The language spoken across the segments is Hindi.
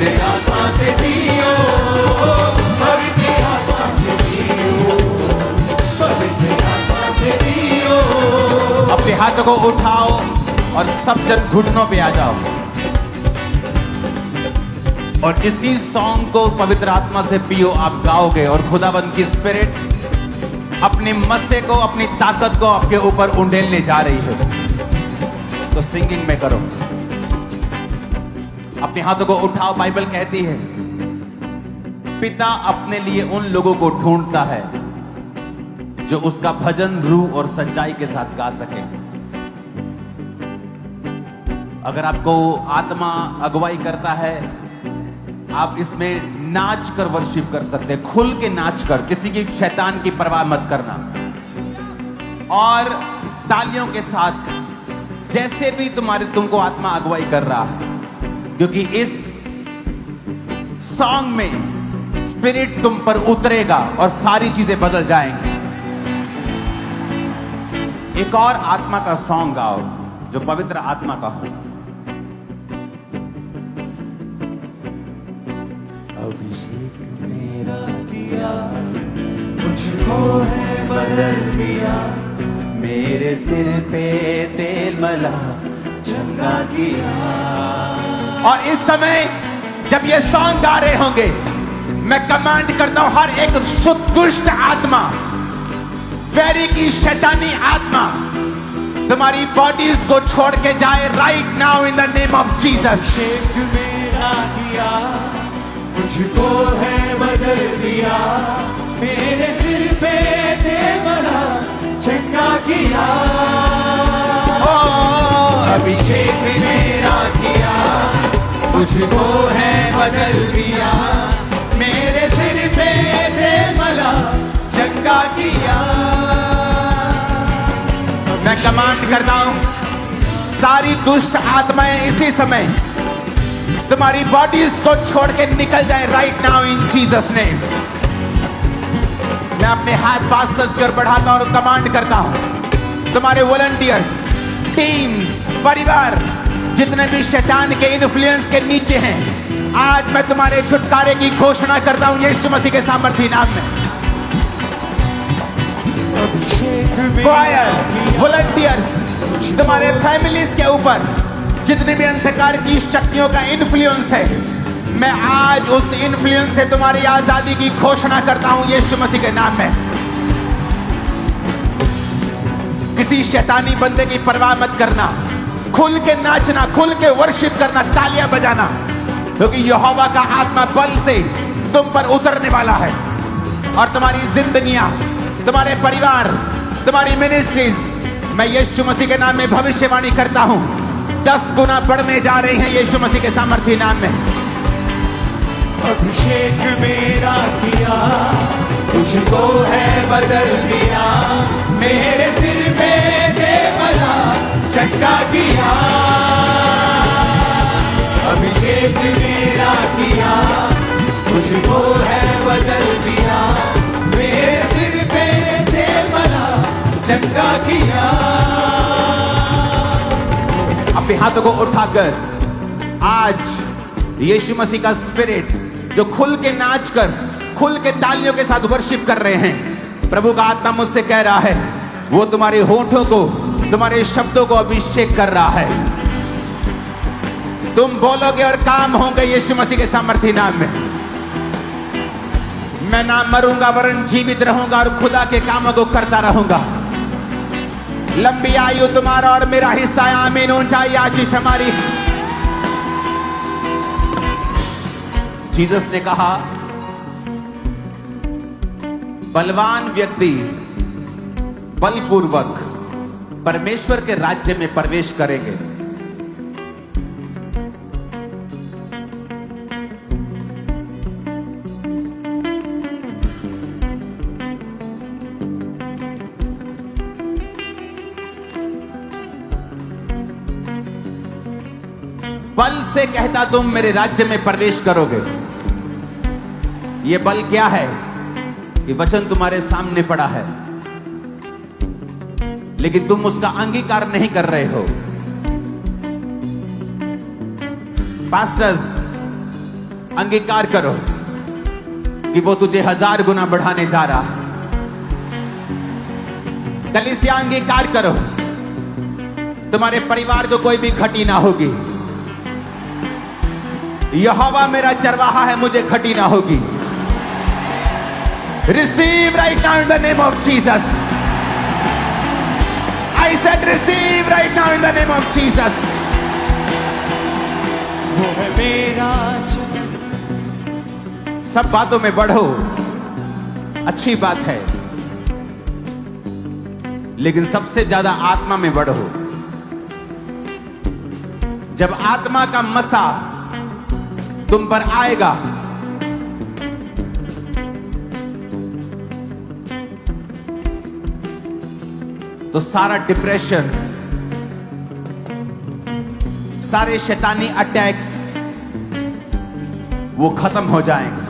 पवित्र आत्मा से पियो, पवित्र आत्मा से पियो, पवित्र आत्मा से पियो। अपने हाथों को उठाओ और सब जन घुटनों पे आ जाओ और इसी सॉन्ग को पवित्र आत्मा से पियो आप गाओगे और खुदाबंद की स्पिरिट अपने मस्से को, अपनी ताकत को आपके ऊपर उंडेलने जा रही है। तो सिंगिंग में करो, अपने हाथों को उठाओ। बाइबल कहती है पिता अपने लिए उन लोगों को ढूंढता है जो उसका भजन रूह और सच्चाई के साथ गा सके। अगर आपको आत्मा अगुवाई करता है, आप इसमें नाच कर वर्शिप कर सकते हैं, खुल के नाच कर, किसी की शैतान की परवाह मत करना और तालियों के साथ जैसे भी तुमको आत्मा अगुवाई कर रहा है, क्योंकि इस सॉन्ग में स्पिरिट तुम पर उतरेगा और सारी चीजें बदल जाएंगी। एक और आत्मा का सॉन्ग गाओ जो पवित्र आत्मा का हो। अभिषेक मेरा किया, मुझको है बदल दिया, मेरे सिर पे तेल मला, चंगा किया। और इस समय जब ये सॉन्ग गा रहे होंगे, मैं कमांड करता हूं हर एक दुष्ट आत्मा, वैरी की शैतानी आत्मा तुम्हारी बॉडीज को छोड़ के जाए right now in the name of Jesus. अभिषेक मेरा किया, मुझको है बदल दिया, मेरे सिर पे तेल मला, चंगा किया। अभिषेक मेरा किया, मुझको है बदल दिया, मेरे सिर पे तेल मला, चंगा किया। मैं कमांड करता हूं सारी दुष्ट आत्माएं इसी समय तुम्हारी बॉडीज को छोड़ के निकल जाए राइट नाउ इन जीसस नेम। मैं अपने हाथ पास कर बढ़ाता हूं और कमांड करता हूं तुम्हारे वॉलंटियर्स, टीम्स, परिवार जितने भी शैतान के इन्फ्लुएंस के नीचे हैं, आज मैं तुम्हारे छुटकारे की घोषणा करता हूं यीशु मसीह के सामर्थी नाम में। वॉलंटियर्स, तुम्हारे फैमिलीज के ऊपर जितने भी अंधकार की शक्तियों का इन्फ्लुएंस है, मैं आज उस इन्फ्लुएंस से तुम्हारी आजादी की घोषणा करता हूं यीशु मसीह के नाम में। किसी शैतानी बंदे की परवाह मत करना, खुल के नाचना, खुल के वर्शिप करना, तालियां बजाना, क्योंकि यहोवा का आत्मा बल से तुम पर उतरने वाला है और तुम्हारी जिंदगियां, तुम्हारे परिवार, तुम्हारी मिनिस्ट्रीज, मैं यीशु मसीह के नाम में भविष्यवाणी करता हूं 10 गुना बढ़ने जा रही हैं यीशु मसीह के सामर्थी नाम में। अभिषेक मेरा किया, मुझको है बदल दिया, मेरे सिर पे तेल मला, चंगा किया। अभिषेक मेरा किया, मुझको है बदल दिया, मेरे सिर पे तेल मला, चंगा किया। अपने हाथों को उठाकर आज यीशु मसीह का स्पिरिट जो खुल के नाच कर, खुल के तालियों के साथ वर्शिप कर रहे हैं, प्रभु का आत्मा मुझसे कह रहा है वो तुम्हारे होठों को, तुम्हारे शब्दों को अभिषेक कर रहा है। तुम बोलोगे और काम होंगे यीशु मसीह के सामर्थी नाम में। मैं ना मरूंगा वरन जीवित रहूंगा और खुदा के कामों को करता रहूंगा। लंबी आयु तुम्हारा और मेरा हिस्सा है। आमीन। ऊंचाई आशीष हमारी। जीसस ने कहा बलवान व्यक्ति बलपूर्वक परमेश्वर के राज्य में प्रवेश करेंगे। बल से कहता तुम मेरे राज्य में प्रवेश करोगे। यह बल क्या है? ये वचन तुम्हारे सामने पड़ा है, लेकिन तुम उसका अंगीकार नहीं कर रहे हो। पास्टर्स, अंगीकार करो कि वो तुझे 1000 गुना बढ़ाने जा रहा है। कलीसिया, अंगीकार करो तुम्हारे परिवार को कोई भी घटी ना होगी। यहोवा मेरा चरवाहा है, मुझे घटी ना होगी। Receive right now in the name of Jesus. I said receive right now in the name of Jesus. वो है मेरा सब बातों में बढ़ो, अच्छी बात है, लेकिन सबसे ज्यादा आत्मा में बढ़ो। जब आत्मा का मसा तुम पर आएगा तो सारा डिप्रेशन, सारे शैतानी अटैक्स वो खत्म हो जाएंगे।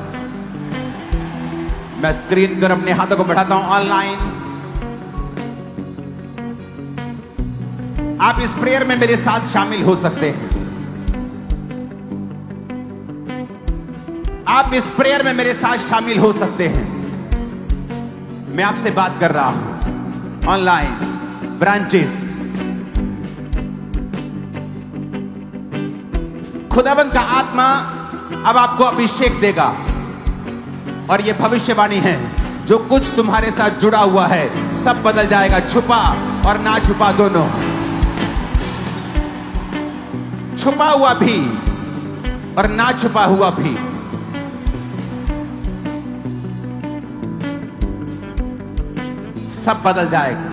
मैं स्क्रीन पर अपने हाथों को बढ़ाता हूं ऑनलाइन। आप इस प्रेयर में मेरे साथ शामिल हो सकते हैं। आप इस प्रेयर में मेरे साथ शामिल हो सकते हैं। मैं आपसे बात कर रहा हूं ऑनलाइन ब्रांचेस। खुदाबंद का आत्मा अब आपको अभिषेक देगा और यह भविष्यवाणी है, जो कुछ तुम्हारे साथ जुड़ा हुआ है सब बदल जाएगा, छुपा और ना छुपा दोनों। छुपा हुआ भी और ना छुपा हुआ भी। सब बदल जाएगा।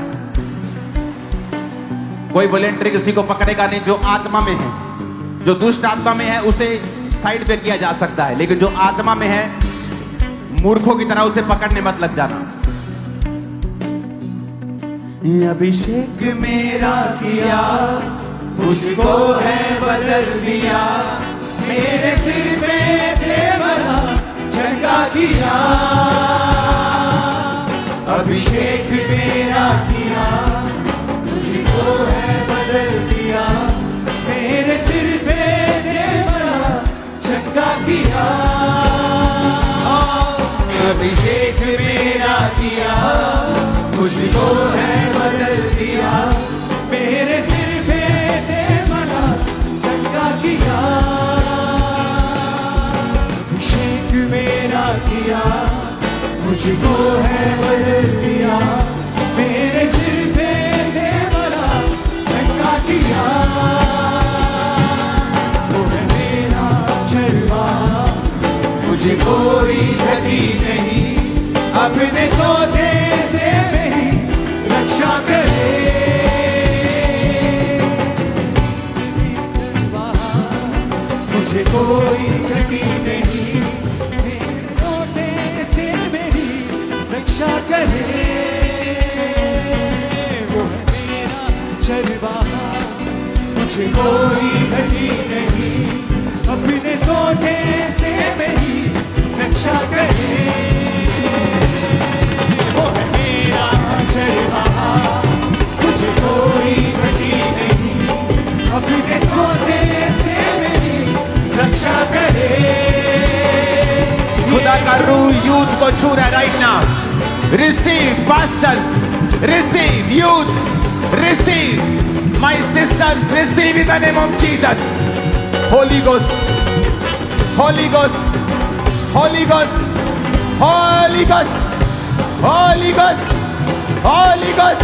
कोई वॉलेंटरी किसी को पकड़ेगा नहीं। जो आत्मा में है, जो दुष्ट आत्मा में है, उसे साइड पे किया जा सकता है, लेकिन जो आत्मा में है, मूर्खों की तरह उसे पकड़ने मत लग जाना। ये अभिषेक मेरा किया, मुझको है बदल दिया, मेरे सिर पे देवला चंगा किया। अभिषेक मेरा किया, मुझको है बदल दिया, मेरे सिर पे देवला चंगा किया। अभिषेक मेरा किया, मुझको है बदल दिया, मेरे सिर पे देवला चंगा किया। अभिषेक मेरा किया, मुझको है बदल दिया, मेरे सिर पे देवला चंगा किया। वो है मेरा चरवाहा, मुझे कोई घटी नहीं, अपने सौदे से मेरी रक्षा करे। मुझे कोई घटी नहीं, मेरे सौदे से मेरी रक्षा करे। वो है मेरा चरवाहा, मुझे कोई घटी नहीं, अपने सौदे से मेरी रक्षा करे। वो है मेरा चरवाहा, मुझे कोई घटी नहीं, अपने सौदे से मेरी रक्षा करे। खुदा का रूह यूथ को छू रहा है right now. Receive pastors, receive youth, receive my sister's, receive in the name of Jesus. Holi ghost, Holi ghost, Holi ghost, Holi ghost, Holi ghost, Holi ghost, Holi ghost,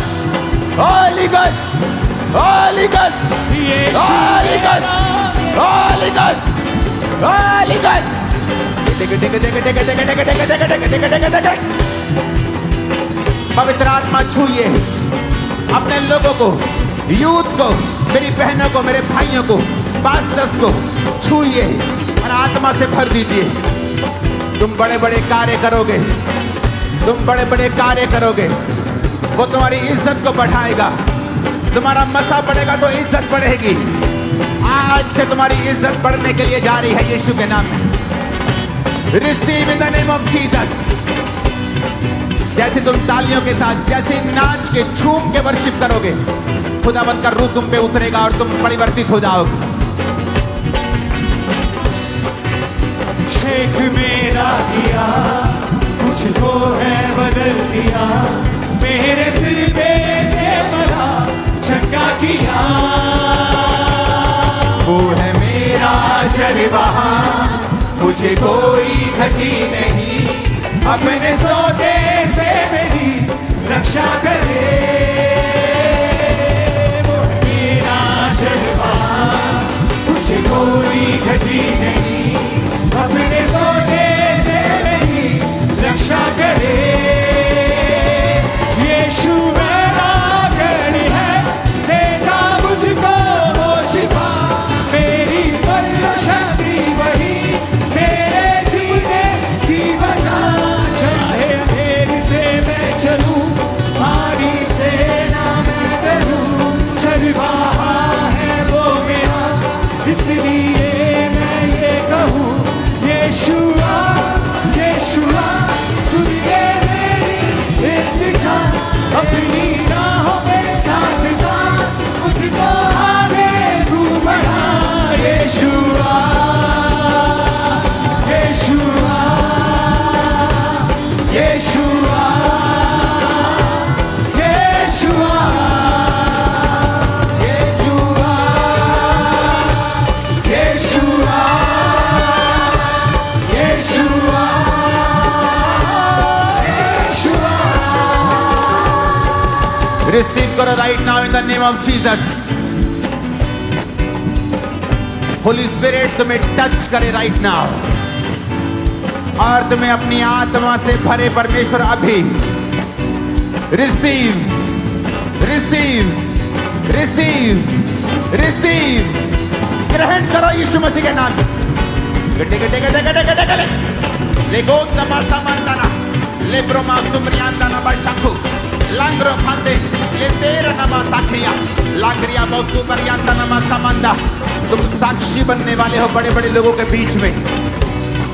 Holi ghost, Holi ghost, Holi ghost, Holi ghost. पवित्र आत्मा छूइए अपने लोगों को, यूथ को, मेरी बहनों को, मेरे भाइयों को, पास्टर्स को छूइए और आत्मा से भर दीजिए। तुम बड़े बड़े कार्य करोगे, तुम बड़े बड़े कार्य करोगे। वो तुम्हारी इज्जत को बढ़ाएगा। तुम्हारा मसा बढ़ेगा तो इज्जत बढ़ेगी। आज से तुम्हारी इज्जत बढ़ने के लिए जा रही है यीशु के नाम में। Receive in the name of Jesus. जैसे तुम तालियों के साथ, जैसे नाच के, झूम के वर्शिप करोगे, खुदावंद का रूह तुम पे उतरेगा और तुम परिवर्तित हो जाओगे। अभिषेक मेरा किया, मुझको है बदल दिया, मेरे सिर पे मला चंगा किया। वो है मेरा चरवाहा, मुझे कोई घटी नहीं, अपने सौदे से मेरी रक्षा करे। वो है मेरा चरवाहा, मुझे कोई घटी नहीं, अपने सौदे से मेरी रक्षा करे। यीशु मेरा गढ़ है, देता मुझको वो शिफा, मेरी बल शक्ति वही, मेरे जीने की वजह। चाहे अंधेरे से मैं चलूं, भारी सेना मैं करूं, चरवाहा है वो मेरा, इसलिए मैं ये कहूं, यीशुआ यीशुआ सुन ले मेरी इल्तिजा, अपनी राहों में साथ साथ मुझको आगे तू बढ़ा। यीशुआ यीशुआ यीशुआ यीशुआ यीशुआ यीशुआ यीशुआ यीशुआ। रिसीव करो right now in the name of Jesus. Holi spirit तुम्हें टच करे राइट नाउ और तुम्हें अपनी आत्मा से भरे परमेश्वर अभी रिसीव रिसीव रिसीव रिसीव ग्रहण करो यीशु मसीह के नाम में। गटे गटे गटे गटे गटे गटे ले गोद नमा समंदना ले ब्रोमा सुमरियांदना बाशाखु लांग्रो खाते ले तेरा नमा साखिया लांग्रिया मौसू परियांदा नमा समंदा। तुम साक्षी बनने वाले हो बड़े बड़े लोगों के बीच में,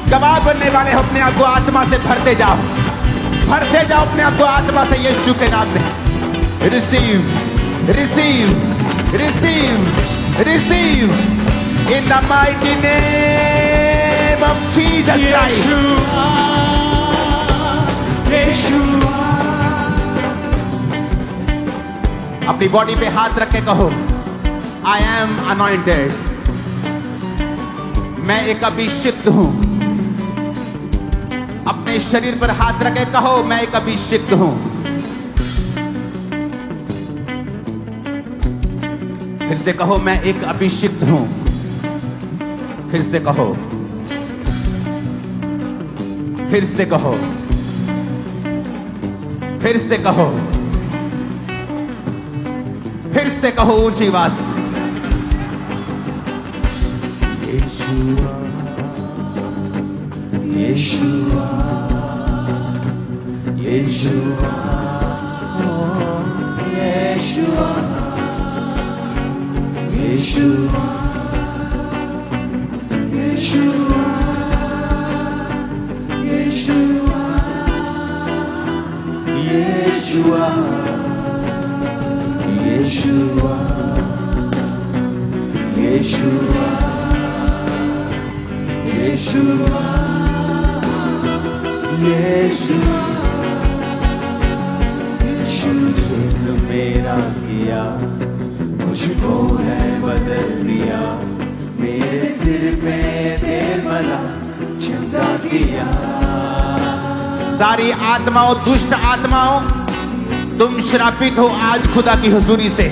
गवाह बनने वाले हो। अपने आप को आत्मा से भरते जाओ अपने आप को आत्मा से यीशु के नाम में। Receive receive receive receive in the mighty name of Jesus Christ. Yeshua अपनी बॉडी पे हाथ रख के कहो, आई एम अनॉइंटेड, मैं एक अभिषिक्त हूं। अपने शरीर पर हाथ रख के कहो, मैं एक अभिषिक्त हूं। फिर से कहो, मैं एक अभिषिक्त हूं। फिर से कहो, फिर से कहो, फिर से कहो, फिर से कहो ऊंची आवाज में। यीशुआ यीशुआ यीशुआ यीशुआ यीशुआ यीशुआ यीशुआ यीशुआ यीशुआ यीशुआ यीशुआ यीशुआ अभिषेक मेरा किया, मुझको है बदल दिया, मेरे सिर पे तेल मला चंगा किया। सारी आत्माओं, दुष्ट आत्माओं, तुम श्रापित हो आज खुदा की हुजूरी से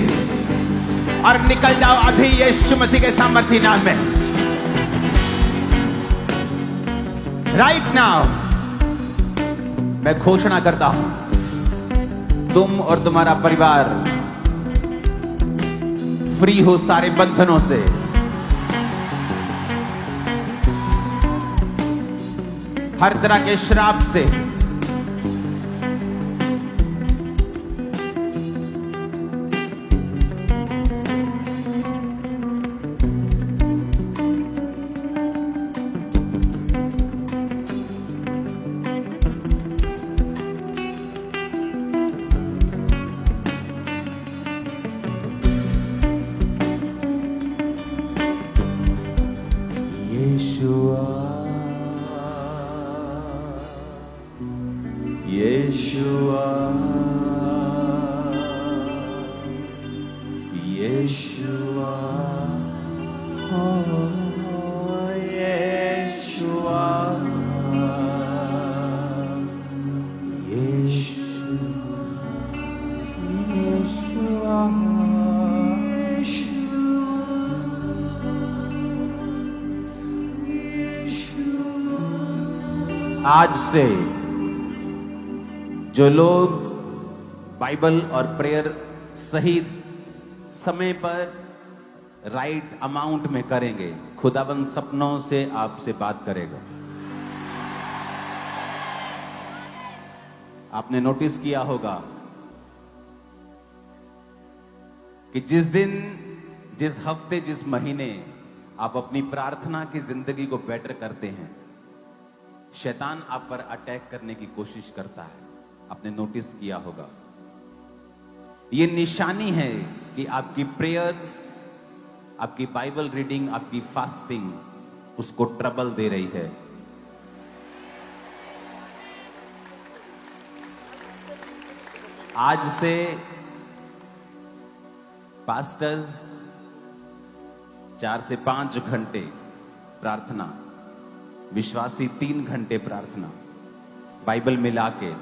और निकल जाओ अभी यीशु मसीह के सामर्थी नाम में। राइट नाउ मैं घोषणा करता हूं, तुम और तुम्हारा परिवार फ्री हो सारे बंधनों से। हर तरह के श्राप से, आज से जो लोग बाइबल और प्रेयर सही समय पर राइट अमाउंट में करेंगे, खुदाबंद सपनों से आपसे बात करेगा। आपने नोटिस किया होगा कि जिस दिन, जिस हफ्ते, जिस महीने आप अपनी प्रार्थना की जिंदगी को बेटर करते हैं, शैतान आप पर अटैक करने की कोशिश करता है। आपने नोटिस किया होगा। ये निशानी है कि आपकी प्रेयर्स, आपकी बाइबल रीडिंग, आपकी फास्टिंग उसको ट्रबल दे रही है। आज से पास्टर्स 4 से 5 घंटे प्रार्थना, विश्वासी 3 घंटे प्रार्थना, बाइबल मिला के,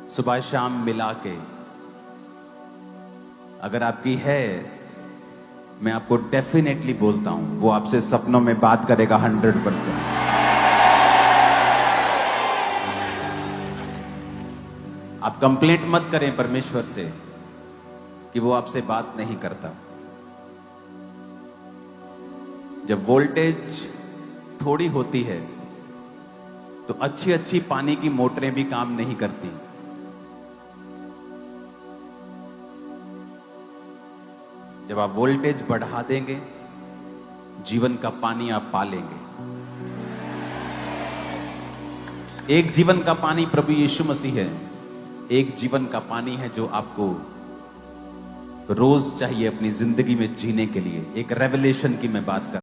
सुबह शाम मिला के अगर आपकी है, मैं आपको डेफिनेटली बोलता हूं वो आपसे सपनों में बात करेगा 100%। आप कंप्लेंट मत करें परमेश्वर से कि वो आपसे बात नहीं करता। जब वोल्टेज थोड़ी होती है तो अच्छी अच्छी पानी की मोटरें भी काम नहीं करती। जब आप वोल्टेज बढ़ा देंगे, जीवन का पानी आप पा लेंगे। एक जीवन का पानी प्रभु यीशु मसीह है। एक जीवन का पानी है जो आपको रोज चाहिए अपनी जिंदगी में जीने के लिए। एक रेवलेशन की मैं बात कर